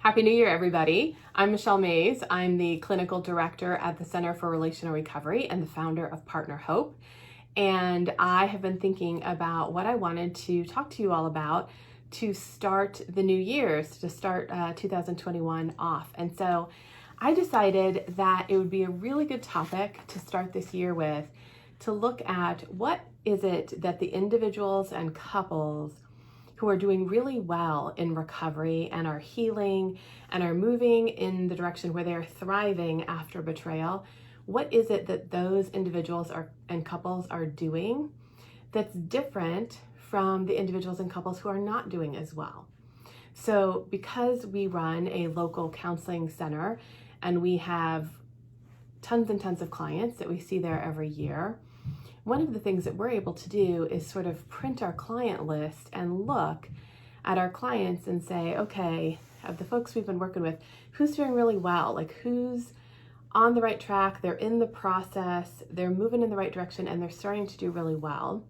Happy New Year, everybody. I'm Michelle Mays. I'm the clinical director at the Center for Relational Recovery and the founder of Partner Hope. And I have been thinking about what I wanted to talk to you all about to start the new year's, to start 2021 off. And so I decided that it would be a really good topic to start this year with, to look at what is it that the individuals and couples who are doing really well in recovery and are healing and are moving in the direction where they are thriving after betrayal, what is it that those individuals and couples are doing that's different from the individuals and couples who are not doing as well? So because we run a local counseling center and we have tons and tons of clients that we see there every year, one of the things that we're able to do is sort of print our client list and look at our clients and say, okay, of the folks we've been working with, who's doing really well? Like, who's on the right track? They're in the process, they're moving in the right direction, and they're starting to do really well.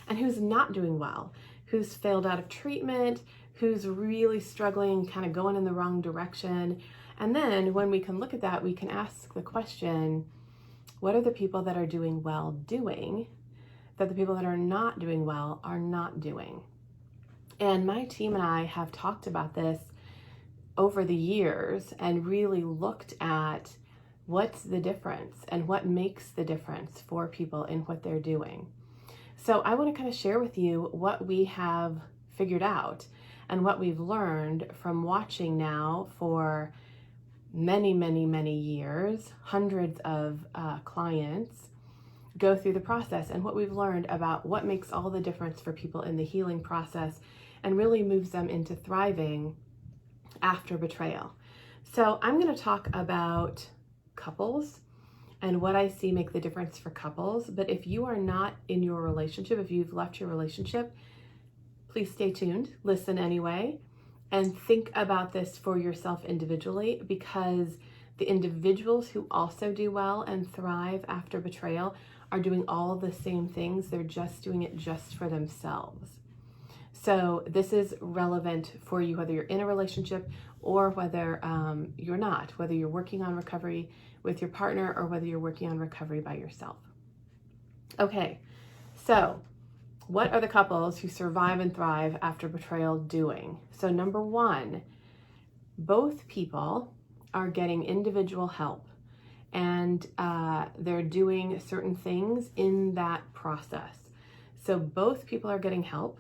And who's not doing well? Who's failed out of treatment? Who's really struggling, kind of going in the wrong direction? And then when we can look at that, we can ask the question, what are the people that are doing well doing that the people that are not doing well are not doing? And my team and I have talked about this over the years and really looked at what's the difference and what makes the difference for people in what they're doing. So I want to kind of share with you what we have figured out and what we've learned from watching now for many years, hundreds of clients go through the process, and what we've learned about what makes all the difference for people in the healing process and really moves them into thriving after betrayal. So I'm going to talk about couples and what I see make the difference for couples. But if you are not in your relationship, if you've left your relationship, please stay tuned, listen anyway, and think about this for yourself individually, because the individuals who also do well and thrive after betrayal are doing all the same things. They're just doing it just for themselves. So this is relevant for you, whether you're in a relationship or whether you're not, whether you're working on recovery with your partner or whether you're working on recovery by yourself. Okay, so what are the couples who survive and thrive after betrayal doing? So number one, both people are getting individual help, and they're doing certain things in that process. So both people are getting help.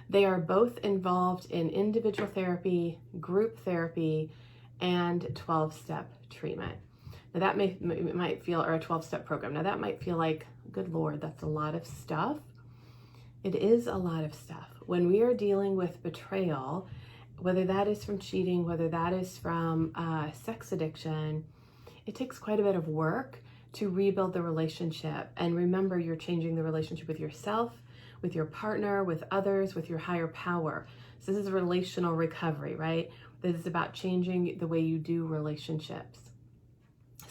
They are both involved in individual therapy, group therapy, and 12-step treatment. Now that might feel, or a 12-step program. Now that might feel like, good Lord, that's a lot of stuff. It is a lot of stuff. When we are dealing with betrayal, whether that is from cheating, whether that is from sex addiction, it takes quite a bit of work to rebuild the relationship. And remember, you're changing the relationship with yourself, with your partner, with others, with your higher power. So this is relational recovery, right? This is about changing the way you do relationships.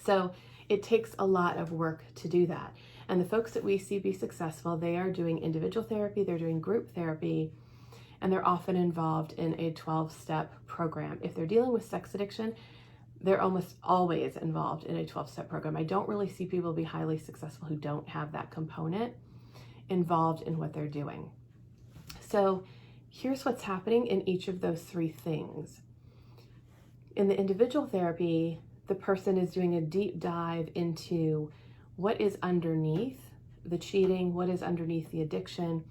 So it takes a lot of work to do that. And the folks that we see be successful, they are doing individual therapy, they're doing group therapy, and they're often involved in a 12-step program. If they're dealing with sex addiction, they're almost always involved in a 12-step program. I don't really see people be highly successful who don't have that component involved in what they're doing. So here's what's happening in each of those three things. In the individual therapy, the person is doing a deep dive into what is underneath the cheating, what is underneath the addiction,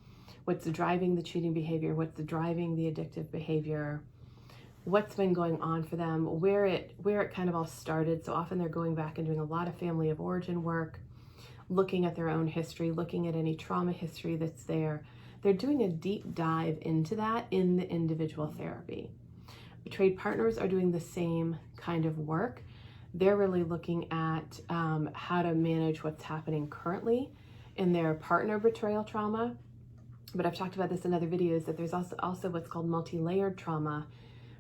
what's driving the cheating behavior, what's driving the addictive behavior, what's been going on for them, where it kind of all started. So often they're going back and doing a lot of family of origin work, looking at their own history, looking at any trauma history that's there. They're doing a deep dive into that in the individual therapy. Betrayed partners are doing the same kind of work. They're really looking at how to manage what's happening currently in their partner betrayal trauma. But I've talked about this in other videos, that there's also what's called multi-layered trauma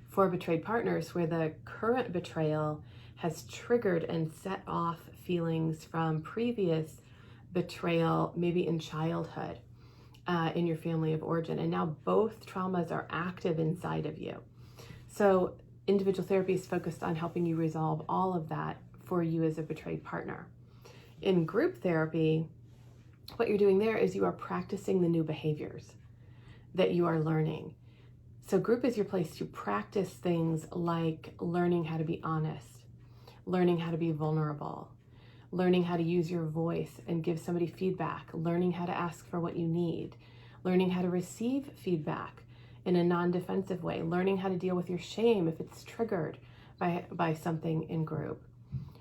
for betrayed partners, where the current betrayal has triggered and set off feelings from previous betrayal, maybe in childhood, in your family of origin. And now both traumas are active inside of you. So individual therapy is focused on helping you resolve all of that for you as a betrayed partner. In group therapy, what you're doing there is you are practicing the new behaviors that you are learning. So group is your place to practice things like learning how to be honest, learning how to be vulnerable, learning how to use your voice and give somebody feedback, learning how to ask for what you need, learning how to receive feedback in a non-defensive way, learning how to deal with your shame if it's triggered by something in group,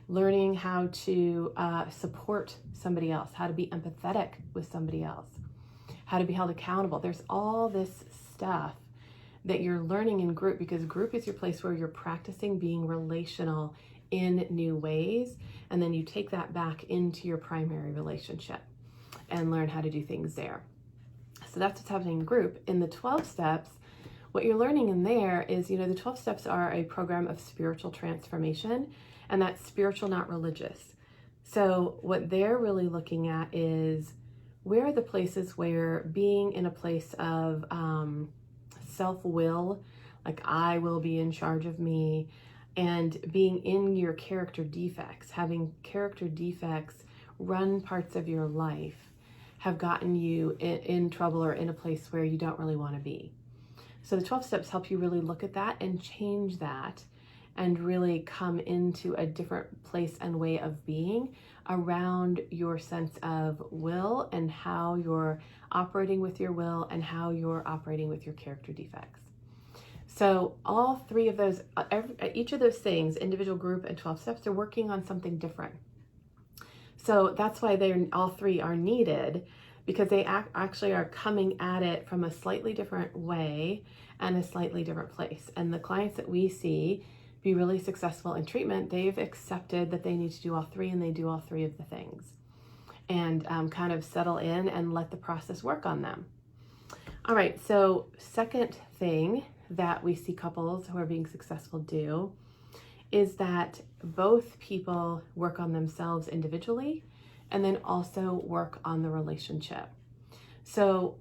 learning how to support somebody else, how to be empathetic with somebody else, how to be held accountable. There's all this stuff that you're learning in group, because group is your place where you're practicing being relational in new ways, and then you take that back into your primary relationship and learn how to do things there. So that's what's happening in group. In the 12 steps, what you're learning in there is, the 12 steps are a program of spiritual transformation, and that's spiritual, not religious. So what they're really looking at is, where are the places where being in a place of self-will, like I will be in charge of me, and being in your character defects, having character defects run parts of your life, have gotten you in trouble or in a place where you don't really want to be. So the 12 steps help you really look at that and change that, and really come into a different place and way of being around your sense of will and how you're operating with your will and how you're operating with your character defects. So all three of those, each of those things, individual, group, and 12 steps, are working on something different. So that's why all three are needed, because they actually are coming at it from a slightly different way and a slightly different place. And the clients that we see be really successful in treatment, they've accepted that they need to do all three, and they do all three of the things, and kind of settle in and let the process work on them. All right, so second thing that we see couples who are being successful do is that both people work on themselves individually and then also work on the relationship. So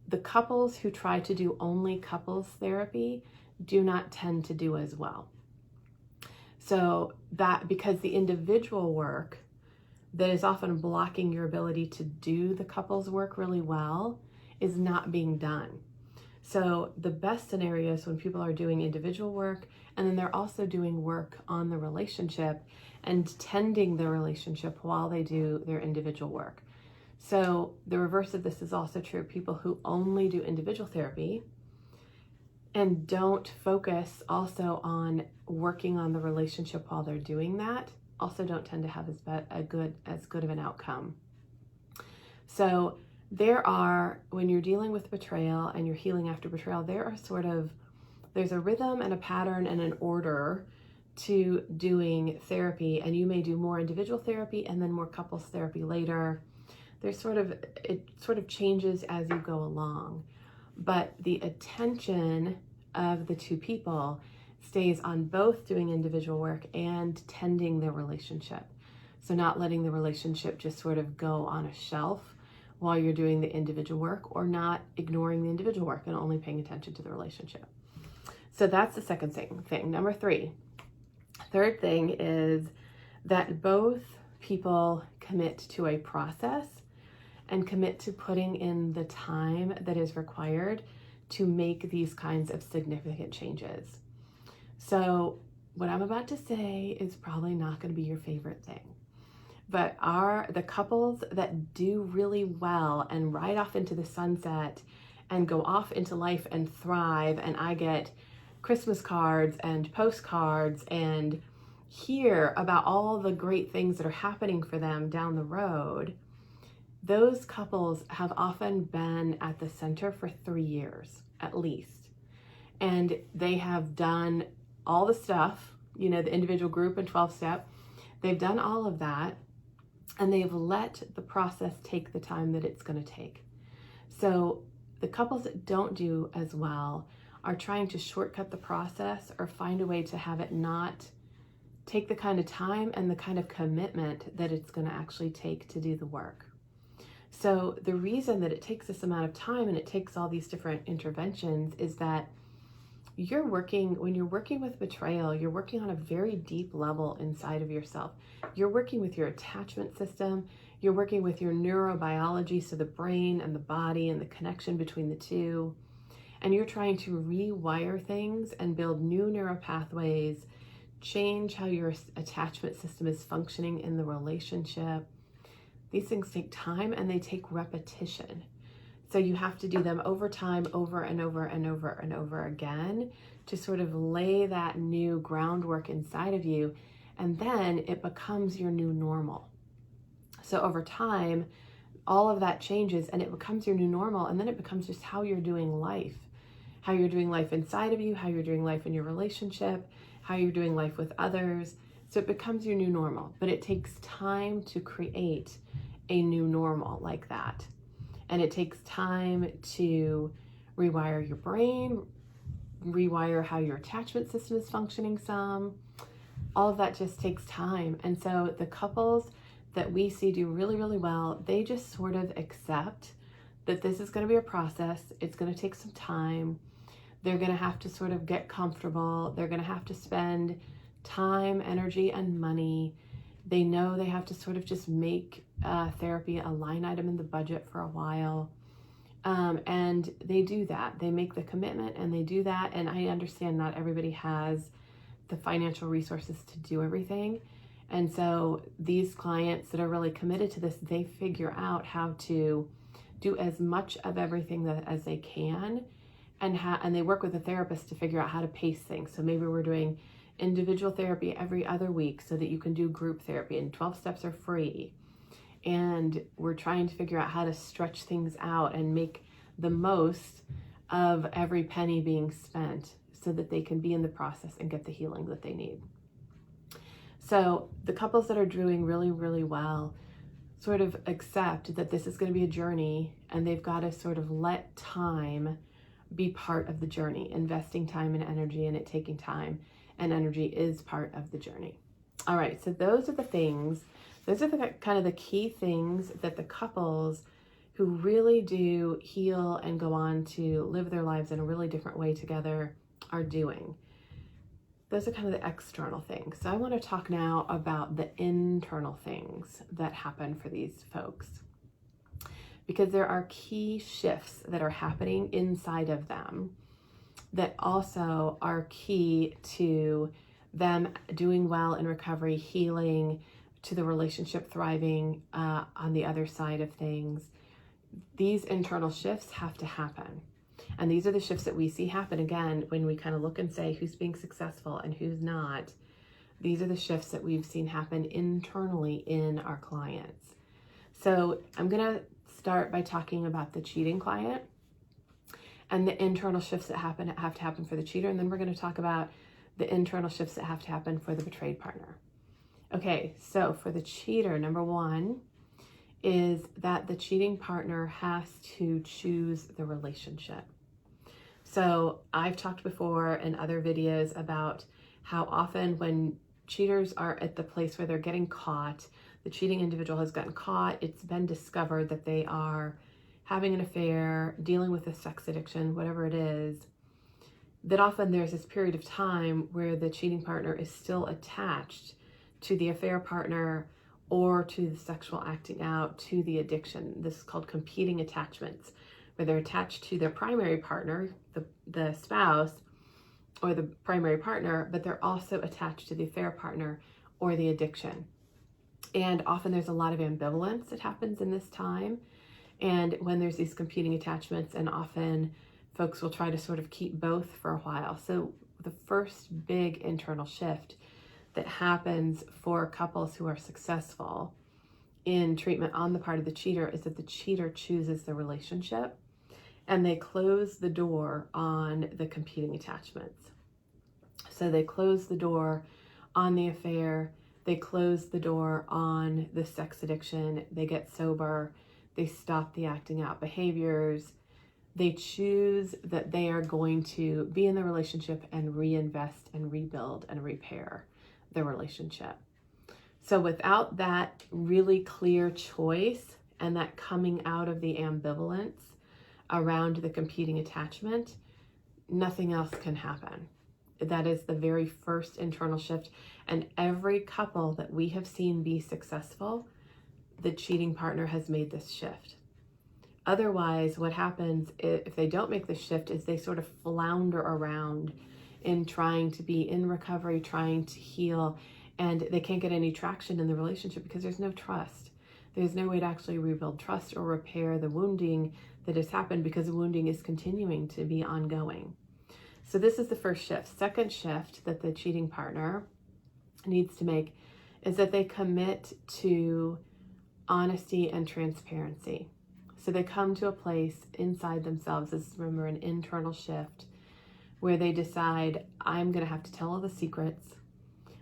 the couples who try to do only couples therapy do not tend to do as well. So that, because the individual work that is often blocking your ability to do the couples work really well is not being done. So the best scenario is when people are doing individual work, and then they're also doing work on the relationship and tending the relationship while they do their individual work. So the reverse of this is also true. People who only do individual therapy and don't focus also on working on the relationship while they're doing that also don't tend to have as good of an outcome. So when you're dealing with betrayal and you're healing after betrayal, there's a rhythm and a pattern and an order to doing therapy, and you may do more individual therapy and then more couples therapy later. It sort of changes as you go along, but the attention of the two people stays on both doing individual work and tending their relationship. So not letting the relationship just sort of go on a shelf while you're doing the individual work, or not ignoring the individual work and only paying attention to the relationship. So that's the second thing. Number 3. Third thing is that both people commit to a process and commit to putting in the time that is required to make these kinds of significant changes. So what I'm about to say is probably not going to be your favorite thing, but the couples that do really well and ride off into the sunset and go off into life and thrive, and I get Christmas cards and postcards and hear about all the great things that are happening for them down the road, those couples have often been at the center for 3 years at least. And they have done all the stuff, the individual, group, and 12-step. They've done all of that, and they've let the process take the time that it's going to take. So the couples that don't do as well are trying to shortcut the process or find a way to have it not take the kind of time and the kind of commitment that it's going to actually take to do the work. So the reason that it takes this amount of time and it takes all these different interventions is that when you're working with betrayal, you're working on a very deep level inside of yourself. You're working with your attachment system. You're working with your neurobiology, so the brain and the body and the connection between the two. And you're trying to rewire things and build new neural pathways, change how your attachment system is functioning in the relationship. These things take time and they take repetition. So you have to do them over time, over and over and over and over again, to sort of lay that new groundwork inside of you. And then it becomes your new normal. So over time, all of that changes and it becomes your new normal. And then it becomes just how you're doing life, how you're doing life inside of you, how you're doing life in your relationship, how you're doing life with others. So it becomes your new normal, but it takes time to create a new normal like that. And it takes time to rewire your brain, rewire how your attachment system is functioning some. All of that just takes time. And so the couples that we see do really, really well, they just sort of accept that this is going to be a process. It's going to take some time. They're going to have to sort of get comfortable. They're going to have to spend time, energy, and money. They know they have to sort of just make therapy a line item in the budget for a while. And they do that. They make the commitment and they do that. And I understand not everybody has the financial resources to do everything. And so these clients that are really committed to this, they figure out how to do as much of everything as they can. And they work with a therapist to figure out how to pace things. So maybe we're doing individual therapy every other week so that you can do group therapy, and 12 steps are free. And we're trying to figure out how to stretch things out and make the most of every penny being spent so that they can be in the process and get the healing that they need. So the couples that are doing really, really well sort of accept that this is going to be a journey, and they've got to sort of let time be part of the journey. Investing time and energy in it, taking time and energy is part of the journey. All right, so those are the kind of the key things that the couples who really do heal and go on to live their lives in a really different way together are doing. Those are kind of the external things. So I want to talk now about the internal things that happen for these folks, because there are key shifts that are happening inside of them that also are key to them doing well in recovery, healing, to the relationship thriving on the other side of things. These internal shifts have to happen. And these are the shifts that we see happen again when we kind of look and say who's being successful and who's not. These are the shifts that we've seen happen internally in our clients. So I'm going to start by talking about the cheating client and the internal shifts that have to happen for the cheater. And then we're going to talk about the internal shifts that have to happen for the betrayed partner. Okay, so for the cheater, number one is that the cheating partner has to choose the relationship. So I've talked before in other videos about how often when cheaters are at the place where they're getting caught, the cheating individual has gotten caught, it's been discovered that they are having an affair, dealing with a sex addiction, whatever it is, that often there's this period of time where the cheating partner is still attached to the affair partner or to the sexual acting out, to the addiction. This is called competing attachments, where they're attached to their primary partner, the spouse or the primary partner, but they're also attached to the affair partner or the addiction. And often there's a lot of ambivalence that happens in this time. And when there's these competing attachments, and often folks will try to sort of keep both for a while. So the first big internal shift that happens for couples who are successful in treatment on the part of the cheater is that the cheater chooses the relationship and they close the door on the competing attachments. So they close the door on the affair, they close the door on the sex addiction, they get sober, they stop the acting out behaviors, they choose that they are going to be in the relationship and reinvest and rebuild and repair the relationship. So without that really clear choice and that coming out of the ambivalence around the competing attachment, nothing else can happen. That is the very first internal shift. And every couple that we have seen be successful, the cheating partner has made this shift. Otherwise, what happens if they don't make the shift is they sort of flounder around in trying to be in recovery, trying to heal, and they can't get any traction in the relationship because there's no trust. There's no way to actually rebuild trust or repair the wounding that has happened because the wounding is continuing to be ongoing. So this is the first shift. Second shift that the cheating partner needs to make is that they commit to honesty and transparency. So they come to a place inside themselves, this is, remember, an internal shift, where they decide, I'm going to have to tell all the secrets.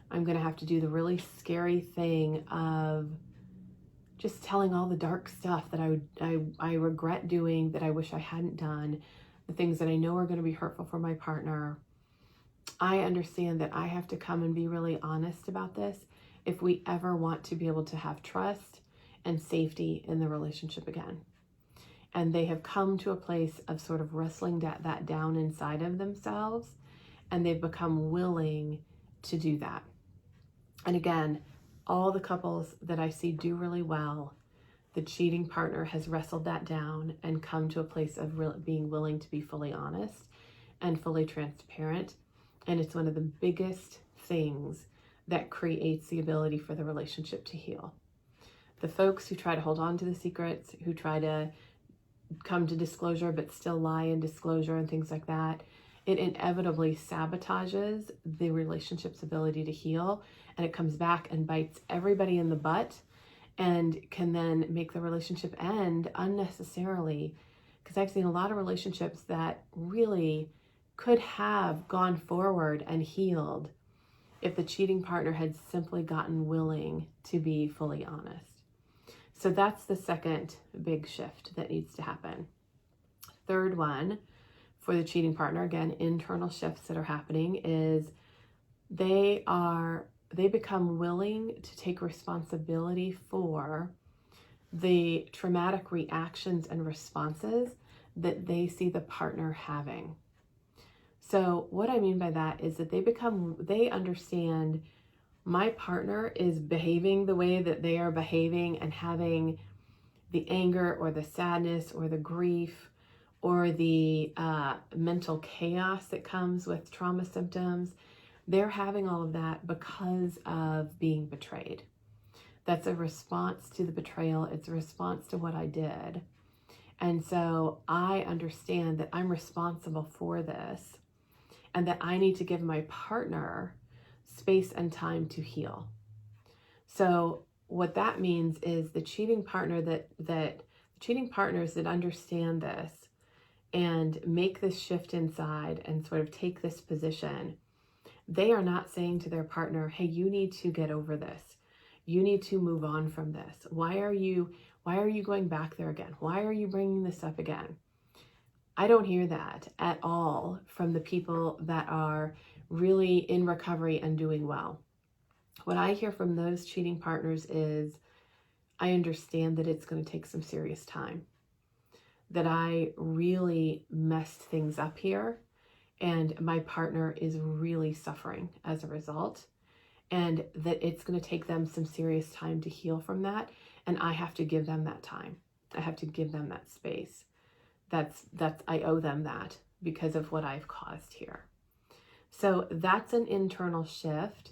I'm going to have to do the really scary thing of just telling all the dark stuff that I regret doing, that I wish I hadn't done, the things that I know are going to be hurtful for my partner. I understand that I have to come and be really honest about this if we ever want to be able to have trust and safety in the relationship again. And they have come to a place of sort of wrestling that down inside of themselves, and they've become willing to do that. And again, all the couples that I see do really well, the cheating partner has wrestled that down and come to a place of being willing to be fully honest and fully transparent. And it's one of the biggest things that creates the ability for the relationship to heal. The folks who try to hold on to the secrets, who try to come to disclosure but still lie in disclosure and things like that, it inevitably sabotages the relationship's ability to heal, and it comes back and bites everybody in the butt and can then make the relationship end unnecessarily. Because I've seen a lot of relationships that really could have gone forward and healed if the cheating partner had simply gotten willing to be fully honest. So that's the second big shift that needs to happen. Third one for the cheating partner, again, internal shifts that are happening, is they become willing to take responsibility for the traumatic reactions and responses that they see the partner having. So what I mean by that is that they understand, my partner is behaving the way that they are behaving and having the anger or the sadness or the grief or the mental chaos that comes with trauma symptoms. They're having all of that because of being betrayed. That's a response to the betrayal. It's a response to what I did. And so I understand that I'm responsible for this and that I need to give my partner space and time to heal. So what that means is the cheating partner cheating partners that understand this and make this shift inside and sort of take this position, they are not saying to their partner, hey, you need to get over this. You need to move on from this. Why are you going back there again? Why are you bringing this up again? I don't hear that at all from the people that are really in recovery and doing well. What I hear from those cheating partners is, I understand that it's going to take some serious time, that I really messed things up here, and my partner is really suffering as a result, and that it's going to take them some serious time to heal from that, and I have to give them that time. I have to give them that space. I owe them that because of what I've caused here. So that's an internal shift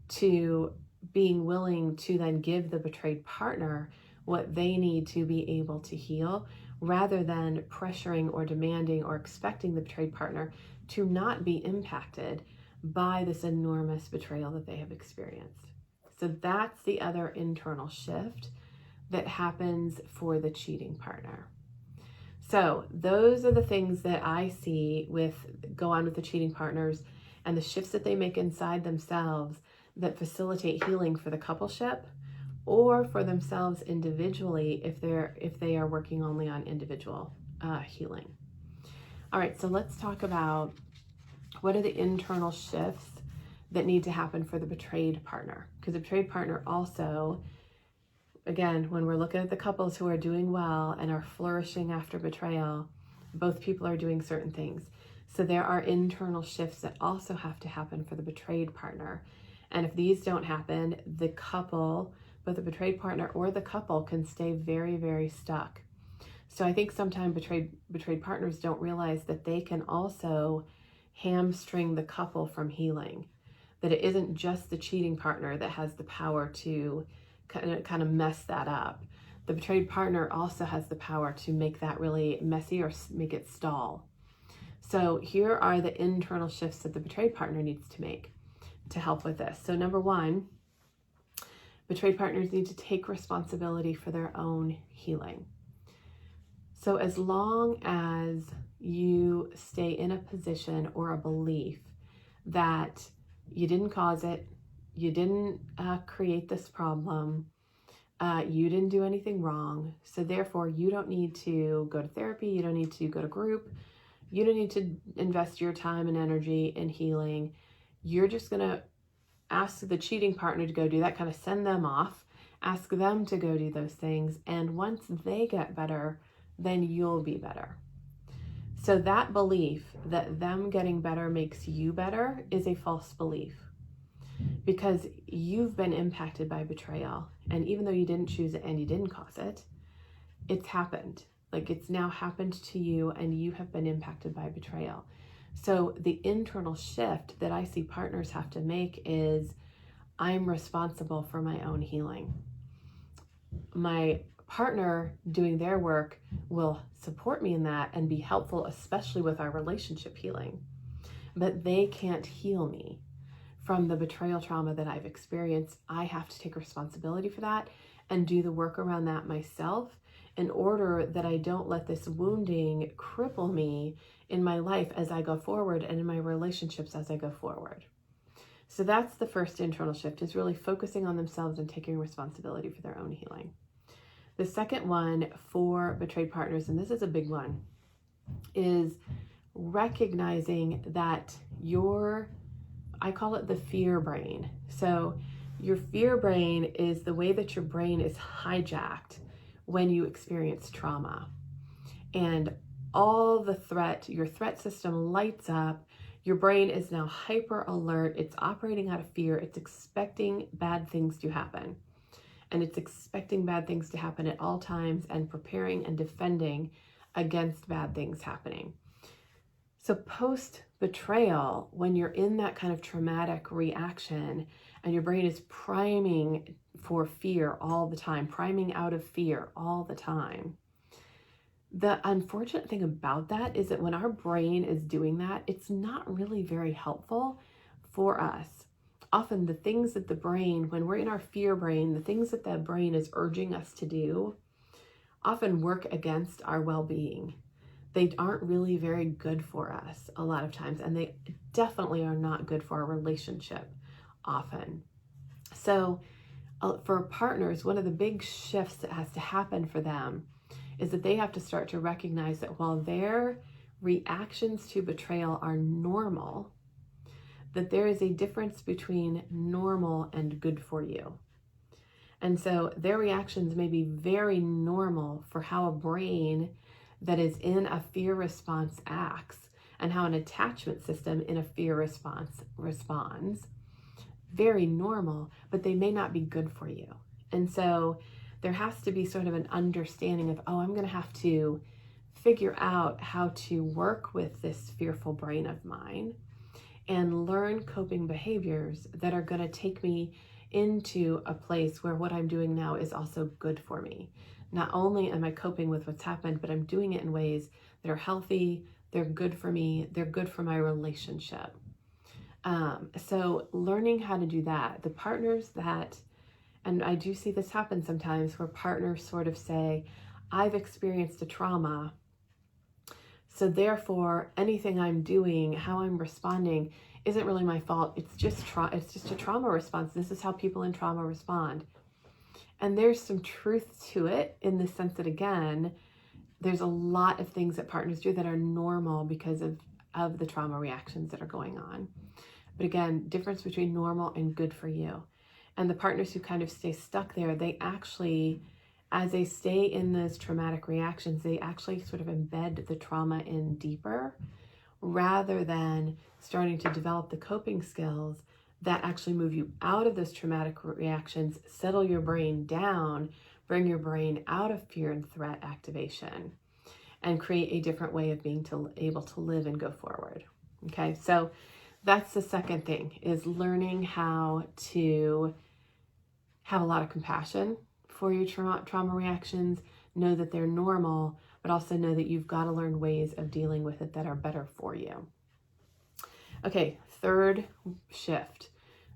to being willing to then give the betrayed partner what they need to be able to heal, rather than pressuring or demanding or expecting the betrayed partner to not be impacted by this enormous betrayal that they have experienced. So that's the other internal shift that happens for the cheating partner. So those are the things that I see go on with the cheating partners, and the shifts that they make inside themselves that facilitate healing for the coupleship or for themselves individually if they are working only on individual healing. All right, so let's talk about what are the internal shifts that need to happen for the betrayed partner. Because the betrayed partner also, again, when we're looking at the couples who are doing well and are flourishing after betrayal, both people are doing certain things. So there are internal shifts that also have to happen for the betrayed partner. And if these don't happen, the couple, both the betrayed partner or the couple, can stay very, very stuck. So I think sometimes betrayed partners don't realize that they can also hamstring the couple from healing. That it isn't just the cheating partner that has the power to kind of mess that up. The betrayed partner also has the power to make that really messy or make it stall. So here are the internal shifts that the betrayed partner needs to make to help with this. So number one, betrayed partners need to take responsibility for their own healing. So as long as you stay in a position or a belief that you didn't cause it, you didn't create this problem, you didn't do anything wrong, so therefore you don't need to go to therapy, you don't need to go to group, you don't need to invest your time and energy in healing. You're just going to ask the cheating partner to go do that, kind of send them off, ask them to go do those things, and once they get better, then you'll be better. So that belief that them getting better makes you better is a false belief, because you've been impacted by betrayal. And even though you didn't choose it and you didn't cause it, it's happened. Like, it's now happened to you and you have been impacted by betrayal. So the internal shift that I see partners have to make is, I'm responsible for my own healing. My partner doing their work will support me in that and be helpful, especially with our relationship healing. But they can't heal me from the betrayal trauma that I've experienced. I have to take responsibility for that and do the work around that myself, in order that I don't let this wounding cripple me in my life as I go forward and in my relationships as I go forward. So that's the first internal shift, is really focusing on themselves and taking responsibility for their own healing. The second one for betrayed partners, and this is a big one, is recognizing that I call it the fear brain. So your fear brain is the way that your brain is hijacked when you experience trauma. And all the your threat system lights up. Your brain is now hyper alert. It's operating out of fear. It's expecting bad things to happen. And it's expecting bad things to happen at all times and preparing and defending against bad things happening. So post-betrayal, when you're in that kind of traumatic reaction and your brain is priming for fear all the time, priming out of fear all the time, the unfortunate thing about that is that when our brain is doing that, it's not really very helpful for us. Often the things that the brain, when we're in our fear brain, the things that the brain is urging us to do often work against our well-being. They aren't really very good for us a lot of times, and they definitely are not good for our relationship often. So for partners, one of the big shifts that has to happen for them is that they have to start to recognize that while their reactions to betrayal are normal, that there is a difference between normal and good for you. And so their reactions may be very normal for how a brain that is in a fear response acts, and how an attachment system in a fear response responds. Very normal, but they may not be good for you. And so there has to be sort of an understanding of, I'm going to have to figure out how to work with this fearful brain of mine and learn coping behaviors that are going to take me into a place where what I'm doing now is also good for me. Not only am I coping with what's happened, but I'm doing it in ways that are healthy, they're good for me, they're good for my relationship. So learning how to do that, the partners that, and I do see this happen sometimes, where partners sort of say, I've experienced a trauma, so therefore anything I'm doing, how I'm responding, isn't really my fault. It's just a trauma response. This is how people in trauma respond. And there's some truth to it, in the sense that, again, there's a lot of things that partners do that are normal because of the trauma reactions that are going on. But again, difference between normal and good for you. And the partners who kind of stay stuck there, they actually, as they stay in those traumatic reactions, they actually sort of embed the trauma in deeper, rather than starting to develop the coping skills that actually move you out of those traumatic reactions, settle your brain down, bring your brain out of fear and threat activation, and create a different way of being able to live and go forward. Okay, so that's the second thing, is learning how to have a lot of compassion for your trauma reactions, know that they're normal, but also know that you've got to learn ways of dealing with it that are better for you. Okay, third shift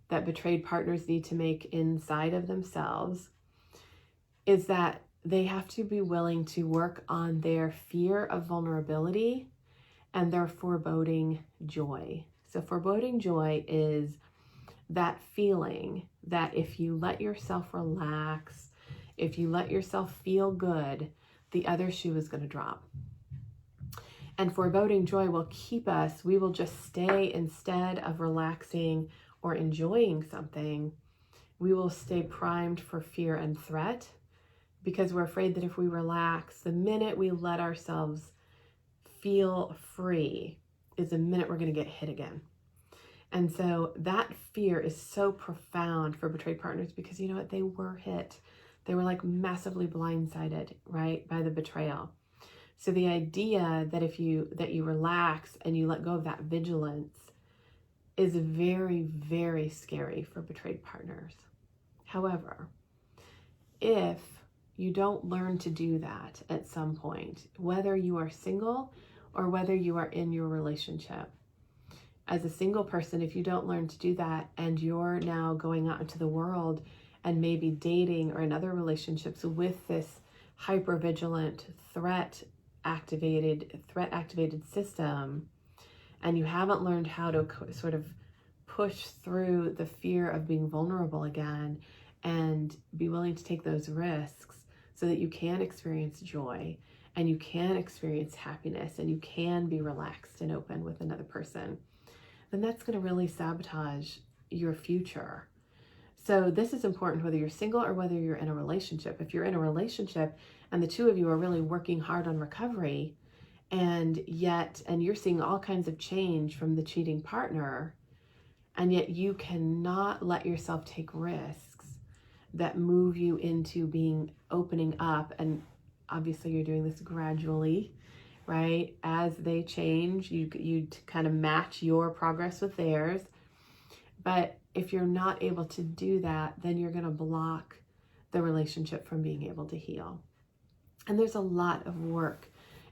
that betrayed partners need to make inside of themselves is that they have to be willing to work on their fear of vulnerability and their foreboding joy. So foreboding joy is that feeling that if you let yourself relax, if you let yourself feel good, the other shoe is going to drop. And foreboding joy will keep us, we will just stay, instead of relaxing or enjoying something, we will stay primed for fear and threat, because we're afraid that if we relax, the minute we let ourselves feel free is the minute we're going to get hit again. And so that fear is so profound for betrayed partners, because you know what? They were hit. They were like massively blindsided, right, by the betrayal. So the idea that you relax and you let go of that vigilance is very, very scary for betrayed partners. However, if you don't learn to do that at some point, whether you are single or whether you are in your relationship, as a single person, if you don't learn to do that and you're now going out into the world and maybe dating or in other relationships with this hypervigilant threat activated system, and you haven't learned how to sort of push through the fear of being vulnerable again and be willing to take those risks so that you can experience joy and you can experience happiness and you can be relaxed and open with another person, then that's going to really sabotage your future. So this is important whether you're single or whether you're in a relationship. If you're in a relationship and the two of you are really working hard on recovery, and you're seeing all kinds of change from the cheating partner, and yet you cannot let yourself take risks that move you into opening up, and obviously you're doing this gradually, right? As they change, you kind of match your progress with theirs. But if you're not able to do that, then you're going to block the relationship from being able to heal. And there's a lot of work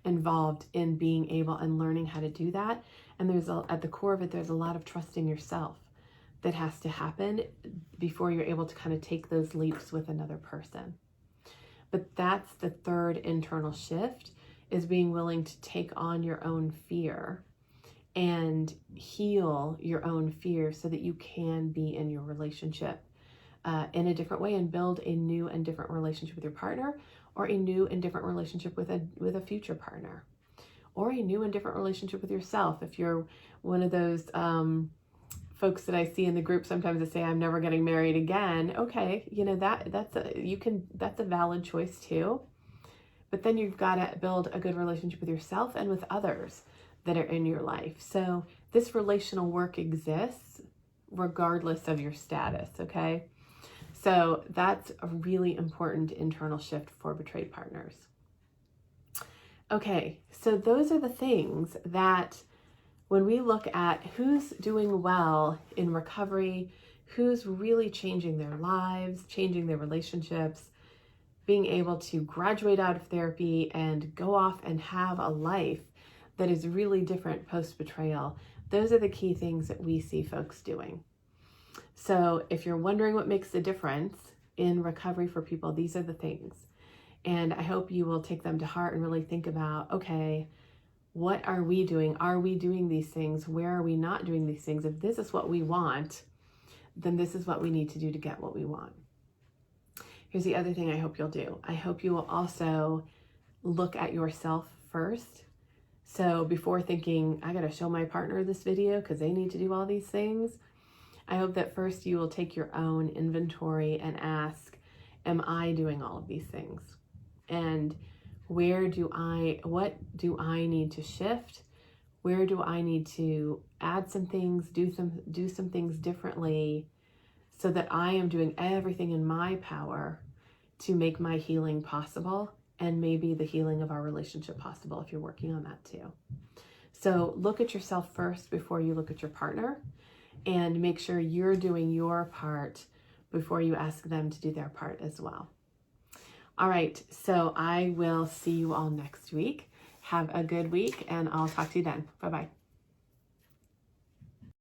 involved in being able and learning how to do that. And at the core of it, there's a lot of trusting yourself that has to happen before you're able to kind of take those leaps with another person. But that's the third internal shift, is being willing to take on your own fear and heal your own fear so that you can be in your relationship in a different way and build a new and different relationship with your partner, or a new and different relationship with a future partner, or a new and different relationship with yourself. If you're one of those folks that I see in the group sometimes that say, I'm never getting married again. Okay, you know, that's a valid choice too. But then you've got to build a good relationship with yourself and with others that are in your life. So this relational work exists regardless of your status, okay? So that's a really important internal shift for betrayed partners. Okay, so those are the things that when we look at who's doing well in recovery, who's really changing their lives, changing their relationships, being able to graduate out of therapy and go off and have a life that is really different post-betrayal, those are the key things that we see folks doing. So if you're wondering what makes the difference in recovery for people, these are the things. And I hope you will take them to heart and really think about, okay, what are we doing? Are we doing these things? Where are we not doing these things? If this is what we want, then this is what we need to do to get what we want. Here's the other thing I hope you'll do. I hope you will also look at yourself first. So before thinking, I got to show my partner this video because they need to do all these things, I hope that first you will take your own inventory and ask, am I doing all of these things? And what do I need to shift? Where do I need to add some things, do some things differently so that I am doing everything in my power to make my healing possible, and maybe the healing of our relationship possible if you're working on that too. So look at yourself first before you look at your partner, and make sure you're doing your part before you ask them to do their part as well. All right, so I will see you all next week. Have a good week, and I'll talk to you then. Bye-bye.